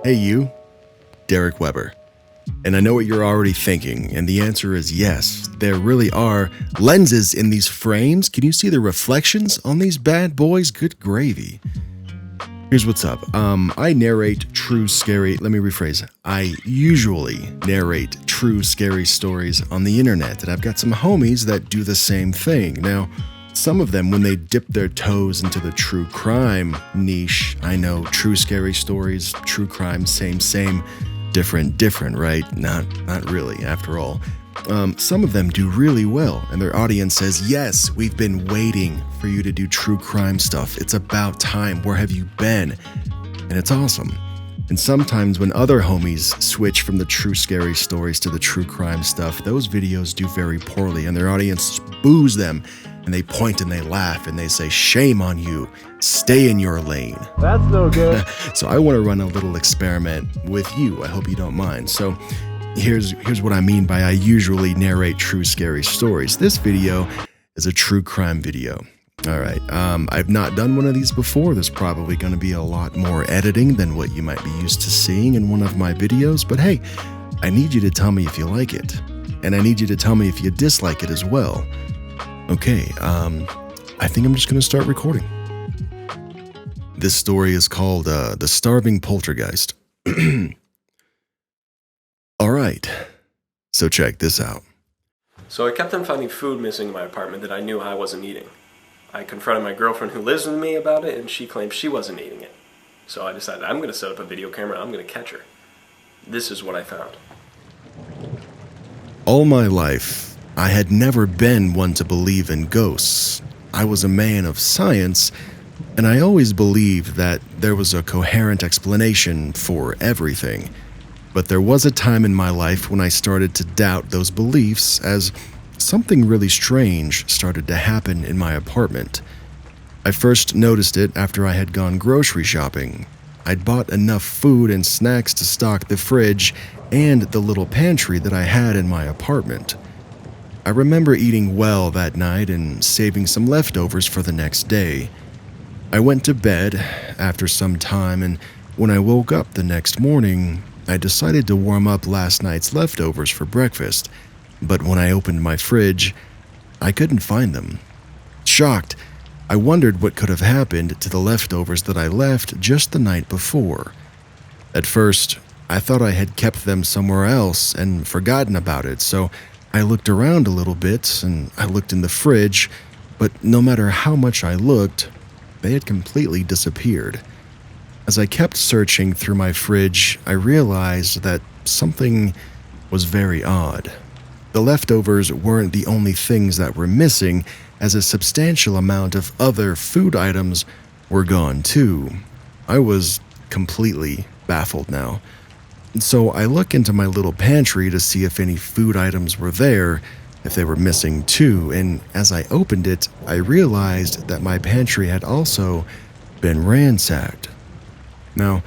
Hey you, Darek Weber. And I know what you're already thinking, and the answer is yes, there really are lenses in these frames. Can you see the reflections on these bad boys? Good gravy. Here's what's up. I usually narrate true scary stories on the internet, and I've got some homies that do the same thing. Now, some of them, when they dip their toes into the true crime niche, I know, true scary stories, true crime, same, different, right? Not really, after all. Some of them do really well, and their audience says, yes, we've been waiting for you to do true crime stuff. It's about time. Where have you been? And it's awesome. And sometimes when other homies switch from the true scary stories to the true crime stuff, those videos do very poorly, and their audience boos them, and they point and they laugh, and they say, shame on you. Stay in your lane. That's no good. So I want to run a little experiment with you. I hope you don't mind. So here's what I mean by I usually narrate true scary stories. This video is a true crime video. All right. I've not done one of these before. There's probably going to be a lot more editing than what you might be used to seeing in one of my videos. But hey, I need you to tell me if you like it. And I need you to tell me if you dislike it as well. Okay, I think I'm just going to start recording. This story is called The Starving Poltergeist. All right, so check this out. So I kept on finding food missing in my apartment that I knew I wasn't eating. I confronted my girlfriend who lives with me about it, and she claimed she wasn't eating it. So I decided I'm going to set up a video camera and I'm going to catch her. This is what I found. All my life, I had never been one to believe in ghosts. I was a man of science, and I always believed that there was a coherent explanation for everything. But there was a time in my life when I started to doubt those beliefs as something really strange started to happen in my apartment. I first noticed it after I had gone grocery shopping. I'd bought enough food and snacks to stock the fridge and the little pantry that I had in my apartment. I remember eating well that night and saving some leftovers for the next day. I went to bed after some time, and when I woke up the next morning, I decided to warm up last night's leftovers for breakfast, but when I opened my fridge, I couldn't find them. Shocked, I wondered what could have happened to the leftovers that I left just the night before. At first, I thought I had kept them somewhere else and forgotten about it, so I looked around a little bit and I looked in the fridge, but no matter how much I looked, they had completely disappeared. As I kept searching through my fridge, I realized that something was very odd. The leftovers weren't the only things that were missing, as a substantial amount of other food items were gone too. I was completely baffled now. So I look into my little pantry to see if any food items were there, if they were missing too, and as I opened it, I realized that my pantry had also been ransacked. Now,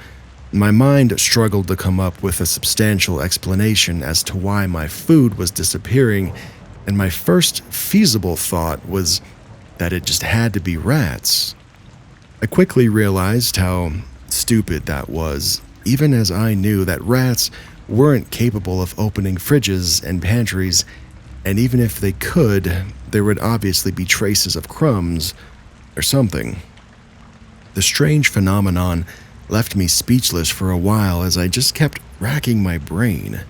my mind struggled to come up with a substantial explanation as to why my food was disappearing, and my first feasible thought was that it just had to be rats. I quickly realized how stupid that was, even as I knew that rats weren't capable of opening fridges and pantries, and even if they could, there would obviously be traces of crumbs or something. The strange phenomenon left me speechless for a while as I just kept racking my brain.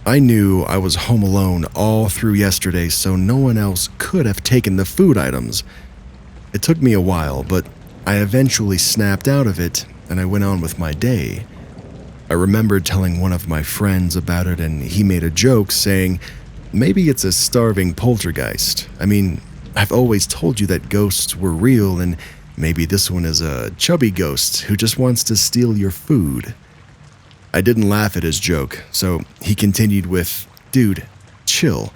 I knew I was home alone all through yesterday, so no one else could have taken the food items. It took me a while, but I eventually snapped out of it and I went on with my day. I remembered telling one of my friends about it, and he made a joke saying, maybe it's a starving poltergeist. I mean, I've always told you that ghosts were real, and maybe this one is a chubby ghost who just wants to steal your food. I didn't laugh at his joke, so he continued with, dude, chill.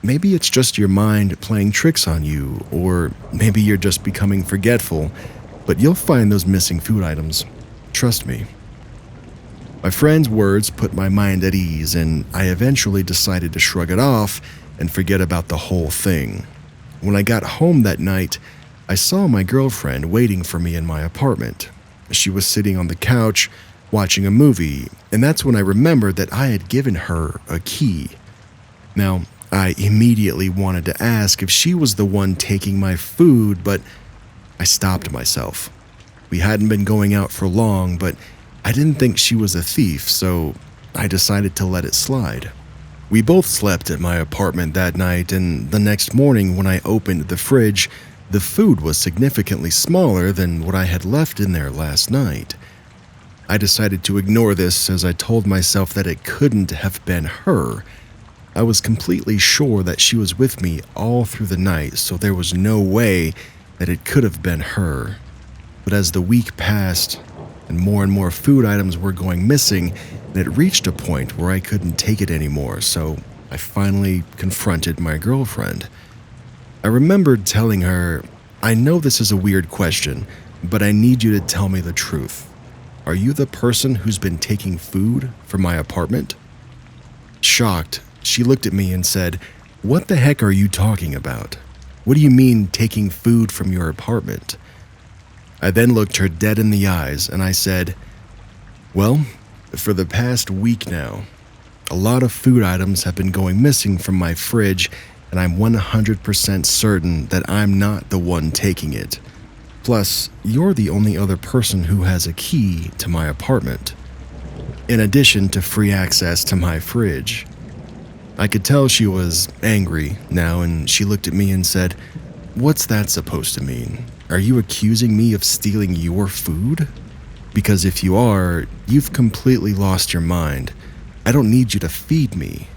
Maybe it's just your mind playing tricks on you, or maybe you're just becoming forgetful, but you'll find those missing food items. Trust me. My friend's words put my mind at ease, and I eventually decided to shrug it off and forget about the whole thing. When I got home that night, I saw my girlfriend waiting for me in my apartment. She was sitting on the couch, watching a movie, and that's when I remembered that I had given her a key. Now, I immediately wanted to ask if she was the one taking my food, but I stopped myself. We hadn't been going out for long, but I didn't think she was a thief, so I decided to let it slide. We both slept at my apartment that night, and the next morning when I opened the fridge, the food was significantly smaller than what I had left in there last night. I decided to ignore this as I told myself that it couldn't have been her. I was completely sure that she was with me all through the night, so there was no way that it could have been her. But as the week passed, and more food items were going missing, and it reached a point where I couldn't take it anymore, so I finally confronted my girlfriend. I remembered telling her, "I know this is a weird question, but I need you to tell me the truth. Are you the person who's been taking food from my apartment?" Shocked, she looked at me and said, "What the heck are you talking about? What do you mean taking food from your apartment?" I then looked her dead in the eyes and I said, "Well, for the past week now, a lot of food items have been going missing from my fridge, and I'm 100% certain that I'm not the one taking it. Plus, you're the only other person who has a key to my apartment, in addition to free access to my fridge." I could tell she was angry now, and she looked at me and said, "What's that supposed to mean? Are you accusing me of stealing your food? Because if you are, you've completely lost your mind. I don't need you to feed me."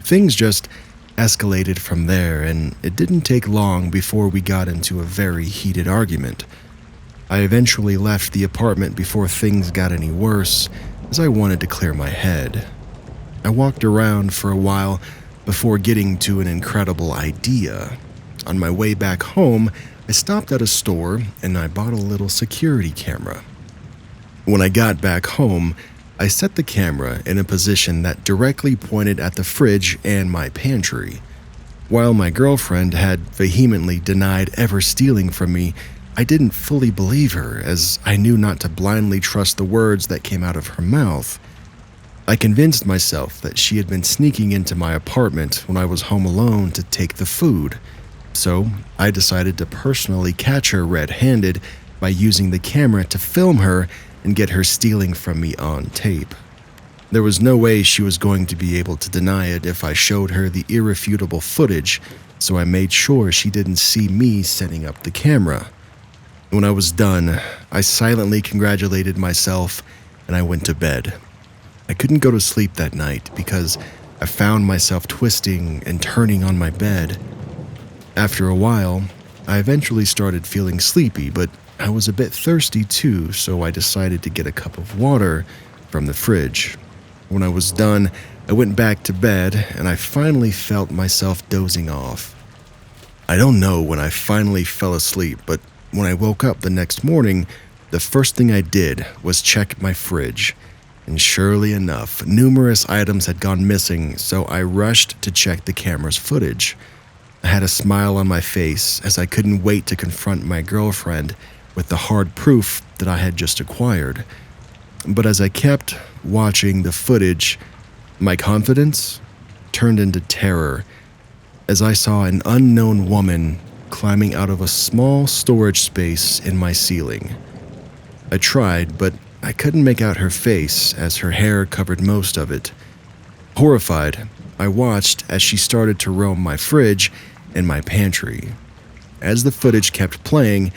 Things just escalated from there, and it didn't take long before we got into a very heated argument. I eventually left the apartment before things got any worse, as I wanted to clear my head. I walked around for a while before getting to an incredible idea. On my way back home, I stopped at a store and I bought a little security camera. When I got back home, I set the camera in a position that directly pointed at the fridge and my pantry. While my girlfriend had vehemently denied ever stealing from me, I didn't fully believe her, as I knew not to blindly trust the words that came out of her mouth. I convinced myself that she had been sneaking into my apartment when I was home alone to take the food, so I decided to personally catch her red-handed by using the camera to film her and get her stealing from me on tape. There was no way she was going to be able to deny it if I showed her the irrefutable footage, so I made sure she didn't see me setting up the camera. When I was done, I silently congratulated myself and I went to bed. I couldn't go to sleep that night because I found myself twisting and turning on my bed. After a while, I eventually started feeling sleepy, but I was a bit thirsty too, so I decided to get a cup of water from the fridge. When I was done, I went back to bed and I finally felt myself dozing off. I don't know when I finally fell asleep, but when I woke up the next morning, the first thing I did was check my fridge. And surely enough, numerous items had gone missing, so I rushed to check the camera's footage. I had a smile on my face as I couldn't wait to confront my girlfriend with the hard proof that I had just acquired. But as I kept watching the footage, my confidence turned into terror as I saw an unknown woman climbing out of a small storage space in my ceiling. I tried, but I couldn't make out her face as her hair covered most of it. Horrified, I watched as she started to roam my fridge and my pantry. As the footage kept playing,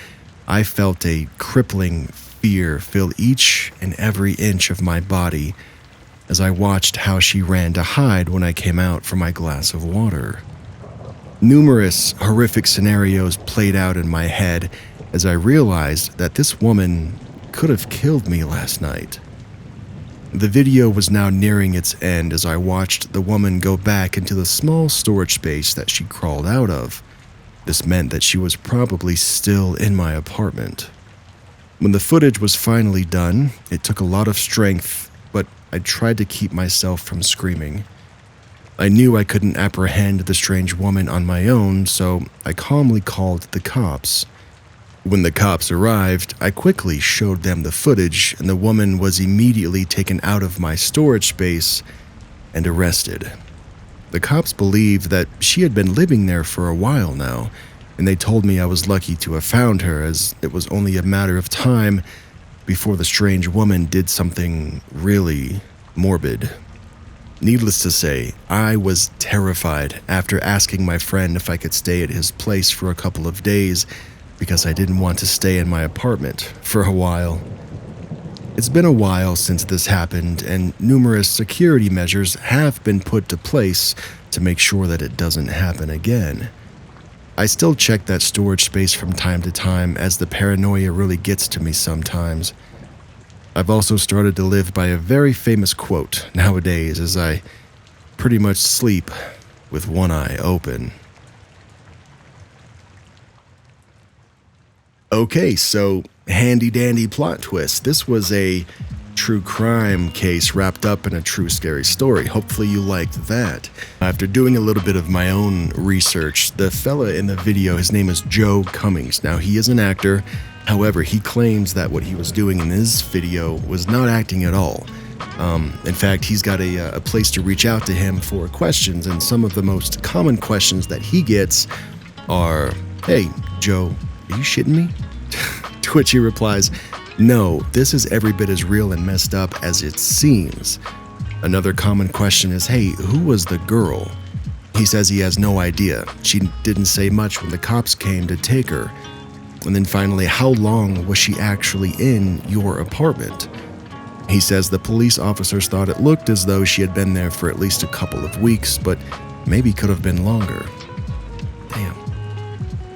I felt a crippling fear fill each and every inch of my body as I watched how she ran to hide when I came out for my glass of water. Numerous horrific scenarios played out in my head as I realized that this woman could have killed me last night. The video was now nearing its end as I watched the woman go back into the small storage space that she crawled out of. This meant that she was probably still in my apartment. When the footage was finally done, it took a lot of strength, but I tried to keep myself from screaming. I knew I couldn't apprehend the strange woman on my own, so I calmly called the cops. When the cops arrived, I quickly showed them the footage, and the woman was immediately taken out of my storage space and arrested. The cops believed that she had been living there for a while now, and they told me I was lucky to have found her, as it was only a matter of time before the strange woman did something really morbid. Needless to say, I was terrified after asking my friend if I could stay at his place for a couple of days because I didn't want to stay in my apartment for a while. It's been a while since this happened, and numerous security measures have been put to place to make sure that it doesn't happen again. I still check that storage space from time to time, as the paranoia really gets to me sometimes. I've also started to live by a very famous quote nowadays, as I pretty much sleep with one eye open. Okay, so handy dandy plot twist. This was a true crime case wrapped up in a true scary story. Hopefully you liked that. After doing a little bit of my own research, the fella in the video, his name is Joe Cummings. Now, he is an actor. However, he claims that what he was doing in his video was not acting at all. In fact, he's got a place to reach out to him for questions, and some of the most common questions that he gets are, "Hey, Joe, are you shitting me?" To which he replies, "No, this is every bit as real and messed up as it seems." Another common question is, "Hey, who was the girl?" He says he has no idea. She didn't say much when the cops came to take her. And then finally, how long was she actually in your apartment? He says the police officers thought it looked as though she had been there for at least a couple of weeks, but maybe could have been longer. Damn.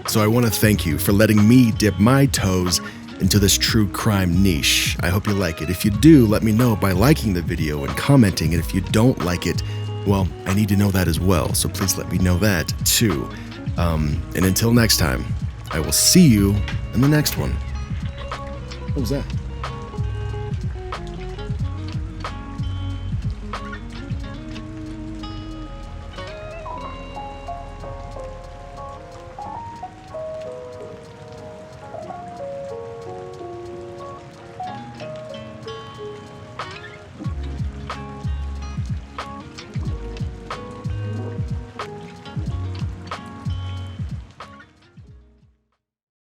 So I want to thank you for letting me dip my toes into this true crime niche. I hope you like it. If you do, let me know by liking the video and commenting. And if you don't like it, well, I need to know that as well. So please let me know that too. And until next time, I will see you in the next one. What was that?